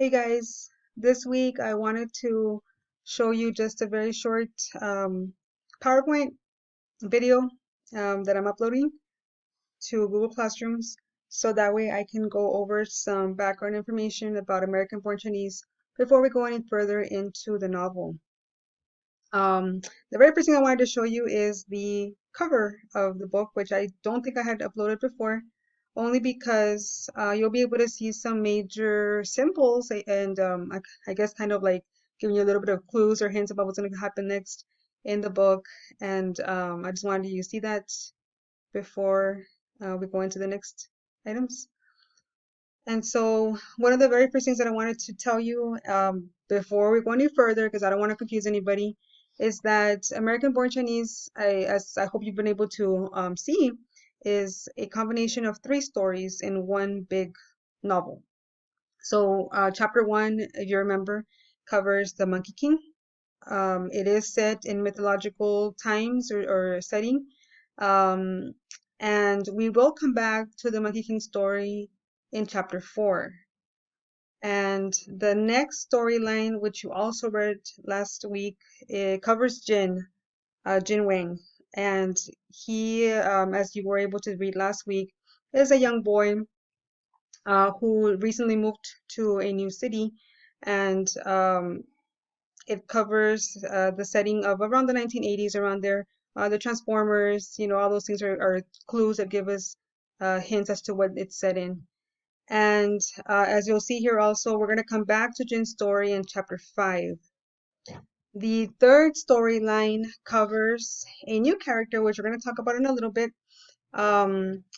Hey guys, this week I wanted to show you just a very short PowerPoint video that I'm uploading to Google Classrooms so that way I can go over some background information about American Born Chinese before we go any further into the novel. Um, the very first thing I wanted to show you is the cover of the book, which I don't think I had uploaded before, only because you'll be able to see some major symbols and I guess kind of like giving you a little bit of clues or hints about what's going to happen next in the book. And I just wanted you to see that before we go into the next items. And so one of the very first things that I wanted to tell you before we go any further, because I don't want to confuse anybody, is that American Born Chinese, as I hope you've been able to see, is a combination of three stories in one big novel. So chapter one, if you remember, covers the Monkey King. It is set in mythological times or setting. Um, and we will come back to the Monkey King story in chapter 4. And the next storyline, which you also read last week, it covers Jin Wang. And he, as you were able to read last week, is a young boy who recently moved to a new city. And it covers the setting of around the 1980s, around there. The Transformers, all those things are clues that give us hints as to what it's set in. And as you'll see here also, we're going to come back to Jin's story in chapter 5. The third storyline covers a new character, which we're going to talk about in a little bit.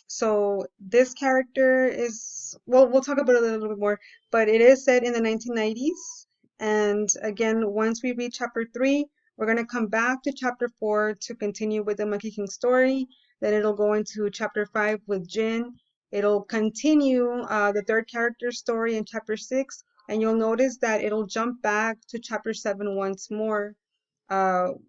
So this character is, well, we'll talk about it a little bit more, but it is set in the 1990s. And again, once we read chapter 3, we're going to come back to chapter 4 to continue with the Monkey King story. Then it'll go into chapter 5 with Jin. It'll continue the third character story in chapter 6. And you'll notice that it'll jump back to chapter 7 once more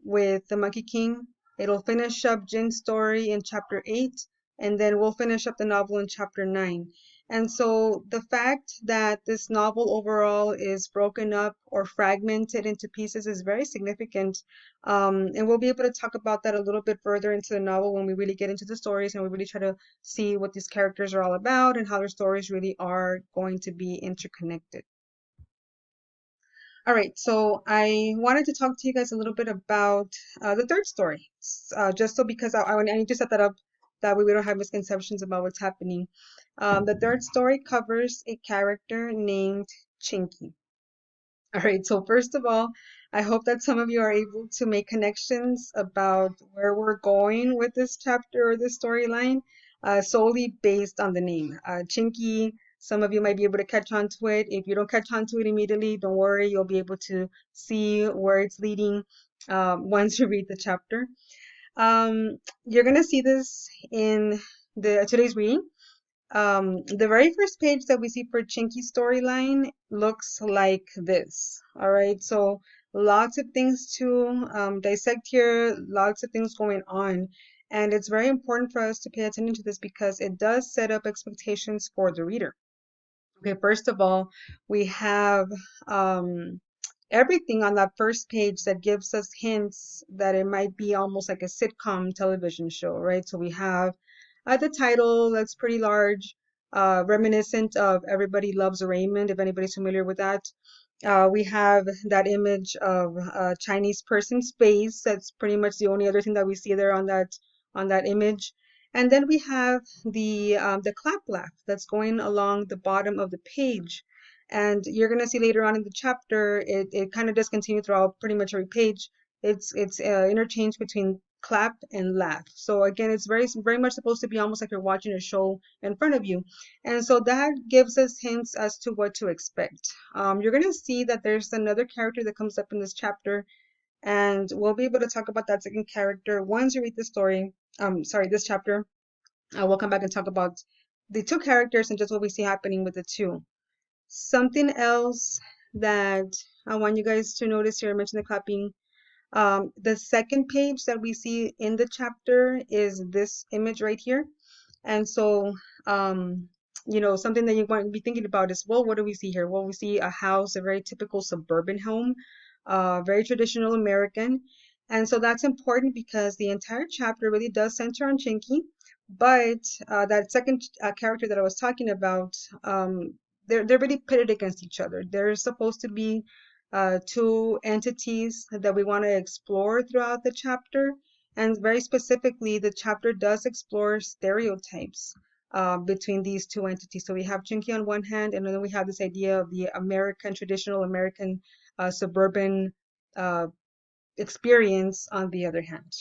with the Monkey King. It'll finish up Jin's story in chapter 8, and then we'll finish up the novel in chapter 9. And so the fact that this novel overall is broken up or fragmented into pieces is very significant. And we'll be able to talk about that a little bit further into the novel when we really get into the stories and we really try to see what these characters are all about and how their stories really are going to be interconnected. All right, so I wanted to talk to you guys a little bit about the third story, just so because I need to set that up that way we don't have misconceptions about what's happening. The third story covers a character named Chinky. All right, so first of all, I hope that some of you are able to make connections about where we're going with this chapter or this storyline, solely based on the name. Chinky, some of you might be able to catch on to it. If you don't catch on to it immediately, don't worry, you'll be able to see where it's leading once you read the chapter. You're gonna see this in the today's reading. The very first page that we see for Chinky's storyline looks like this. All right, so lots of things to dissect here, lots of things going on. And it's very important for us to pay attention to this because it does set up expectations for the reader. Okay, first of all, we have everything on that first page that gives us hints that it might be almost like a sitcom television show, right? So we have the title that's pretty large, reminiscent of Everybody Loves Raymond, if anybody's familiar with that. We have that image of a Chinese person's face. That's pretty much the only other thing that we see there on that image. And then we have the clap laugh that's going along the bottom of the page. And you're gonna see later on in the chapter, it kind of does continue throughout pretty much every page. It's interchanged between clap and laugh. So again, it's very much supposed to be almost like you're watching a show in front of you. And so that gives us hints as to what to expect. You're gonna see that there's another character that comes up in this chapter, and we'll be able to talk about that second character once you read the story. Sorry, this chapter. We'll come back and talk about the two characters and just what we see happening with the two. Something else that I want you guys to notice here, I mentioned the clapping. The second page that we see in the chapter is this image right here. And so something that you want to be thinking about is, well, what do we see here? Well, we see a house, a very typical suburban home, very traditional American. And so that's important because the entire chapter really does center on Chinky. But that second character that I was talking about, they're really pitted against each other. They're supposed to be two entities that we want to explore throughout the chapter. And very specifically, the chapter does explore stereotypes between these two entities. So we have Chinky on one hand, and then we have this idea of the traditional American suburban uh, experience on the other hand.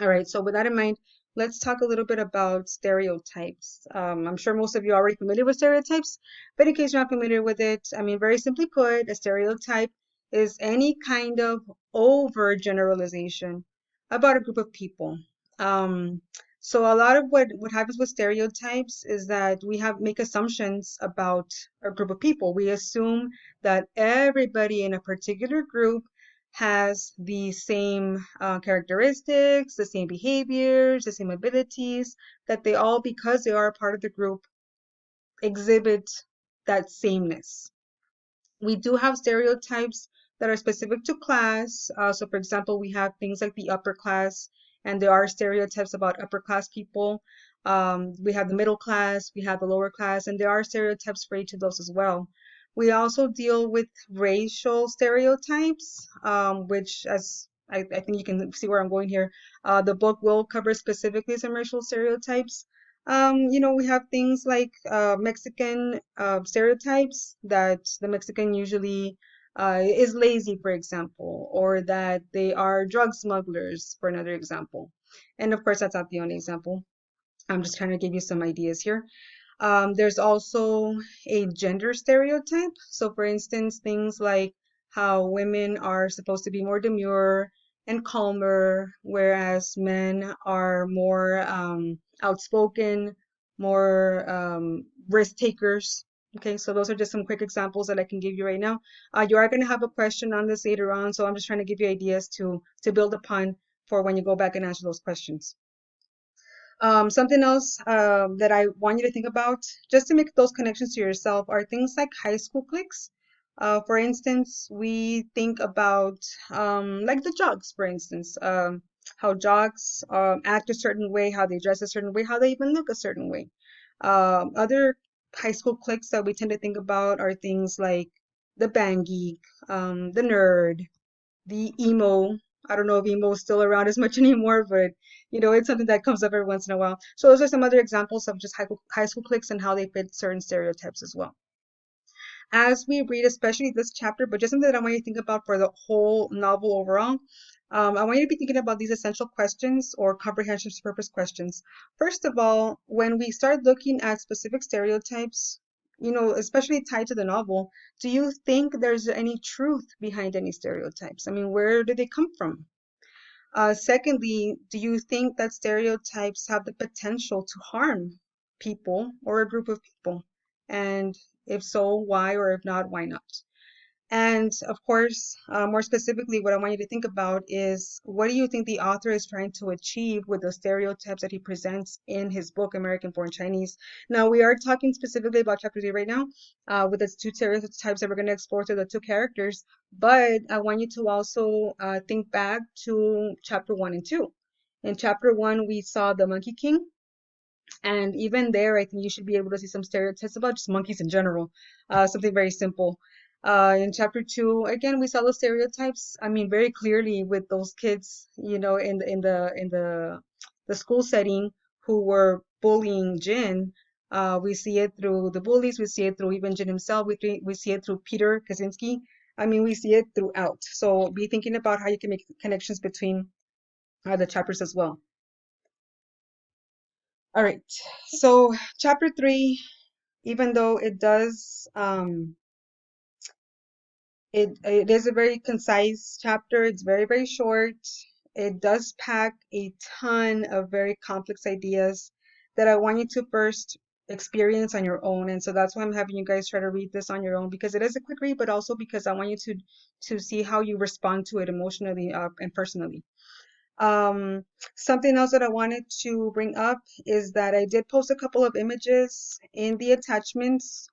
All right, so with that in mind, let's talk a little bit about stereotypes. I'm sure most of you are already familiar with stereotypes, but in case you're not familiar with it, I mean, very simply put, a stereotype is any kind of over generalization about a group of people. Um, so a lot of what happens with stereotypes is that we make assumptions about a group of people. We assume that everybody in a particular group has the same characteristics, the same behaviors, the same abilities, that they all, because they are a part of the group, exhibit that sameness. We do have stereotypes that are specific to class. So, for example, we have things like the upper class, and there are stereotypes about upper class people. We have the middle class, we have the lower class, and there are stereotypes for each of those as well. We also deal with racial stereotypes, which, as I think you can see where I'm going here, the book will cover specifically some racial stereotypes. We have things like Mexican stereotypes that the Mexican usually is lazy, for example, or that they are drug smugglers, for another example. And of course, that's not the only example. I'm just trying to give you some ideas here. There's also a gender stereotype. So, for instance, things like how women are supposed to be more demure and calmer, whereas men are more outspoken, more risk takers. Okay, so those are just some quick examples that I can give you right now. You are going to have a question on this later on, so I'm just trying to give you ideas to build upon for when you go back and answer those questions. Something else that I want you to think about, just to make those connections to yourself, are things like high school cliques. For instance, we think about like the jocks, for instance, how jocks act a certain way, how they dress a certain way, how they even look a certain way. Other high school cliques that we tend to think about are things like the band geek, the nerd, the emo. I don't know if emo is still around as much anymore, but it's something that comes up every once in a while. So those are some other examples of just high school cliques and how they fit certain stereotypes as well. As we read, especially this chapter, but just something that I want you to think about for the whole novel overall, I want you to be thinking about these essential questions or comprehension purpose questions. First of all, when we start looking at specific stereotypes, especially tied to the novel, do you think there's any truth behind any stereotypes? I mean, where do they come from? Secondly, do you think that stereotypes have the potential to harm people or a group of people? And if so, why? Or if not, why not? And of course, more specifically, what I want you to think about is, what do you think the author is trying to achieve with the stereotypes that he presents in his book, American Born Chinese? Now, we are talking specifically about chapter 3 right now, with the two stereotypes that we're going to explore through the two characters, but I want you to also think back to chapter 1 and 2. In chapter 1, we saw the Monkey King, and even there, I think you should be able to see some stereotypes about just monkeys in general, something very simple. In chapter 2, again, we saw those stereotypes. I mean, very clearly with those kids, in the school setting who were bullying Jin. We see it through the bullies. We see it through even Jin himself. We see it through Peter Kaczynski. I mean, we see it throughout. So be thinking about how you can make connections between the chapters as well. All right. So chapter 3, even though it does it is a very concise chapter, it's very, very short. It does pack a ton of very complex ideas that I want you to first experience on your own. And so that's why I'm having you guys try to read this on your own, because it is a quick read, but also because I want you to see how you respond to it emotionally and personally. Um, Something else that I wanted to bring up is that I did post a couple of images in the attachments.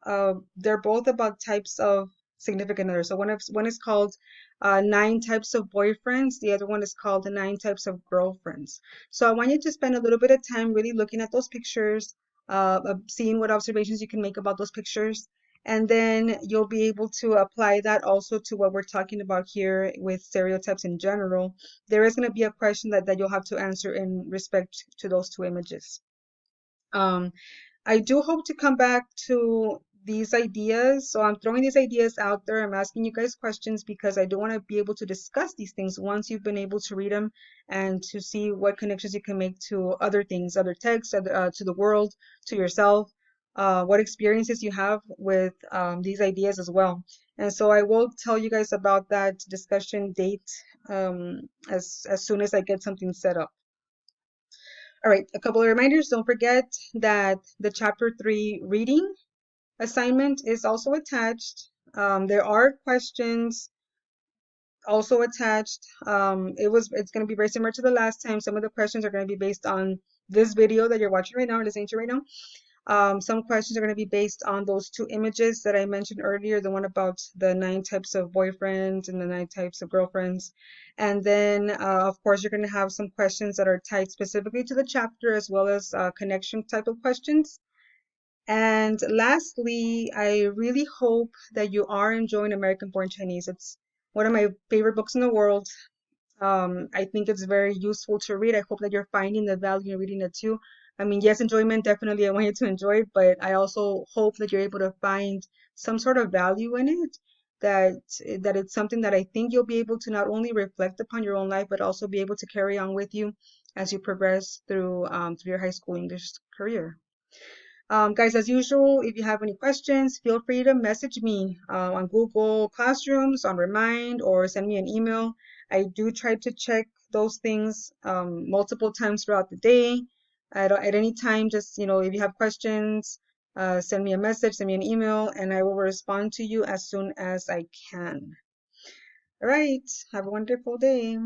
They're both about types of significant others. So one is called Nine Types of Boyfriends. The other one is called the Nine Types of Girlfriends. So I want you to spend a little bit of time really looking at those pictures, seeing what observations you can make about those pictures. And then you'll be able to apply that also to what we're talking about here with stereotypes in general. There is going to be a question that you'll have to answer in respect to those two images. Um, I do hope to come back to these ideas. So I'm throwing these ideas out there. I'm asking you guys questions because I do want to be able to discuss these things once you've been able to read them and to see what connections you can make to other things, other texts, to the world, to yourself, what experiences you have with these ideas as well. And so I will tell you guys about that discussion date as soon as I get something set up. All right, a couple of reminders. Don't forget that the chapter 3 reading assignment is also attached. There are questions also attached. It's going to be very similar to the last time. Some of the questions are going to be based on this video that you're watching right now or listening to right now. Some questions are going to be based on those two images that I mentioned earlier, the one about the 9 types of boyfriends and the 9 types of girlfriends. And then, of course, you're going to have some questions that are tied specifically to the chapter as well as connection type of questions. And lastly, I really hope that you are enjoying American Born Chinese. It's one of my favorite books in the world. I think it's very useful to read. I hope that you're finding the value in reading it too. I mean, yes, enjoyment, definitely. I want you to enjoy it, but I also hope that you're able to find some sort of value in it, that it's something that I think you'll be able to not only reflect upon your own life, but also be able to carry on with you as you progress through your high school English career. Guys, as usual, if you have any questions, feel free to message me on Google Classrooms, on Remind, or send me an email. I do try to check those things multiple times throughout the day. At any time, just, if you have questions, send me a message, send me an email, and I will respond to you as soon as I can. All right, have a wonderful day.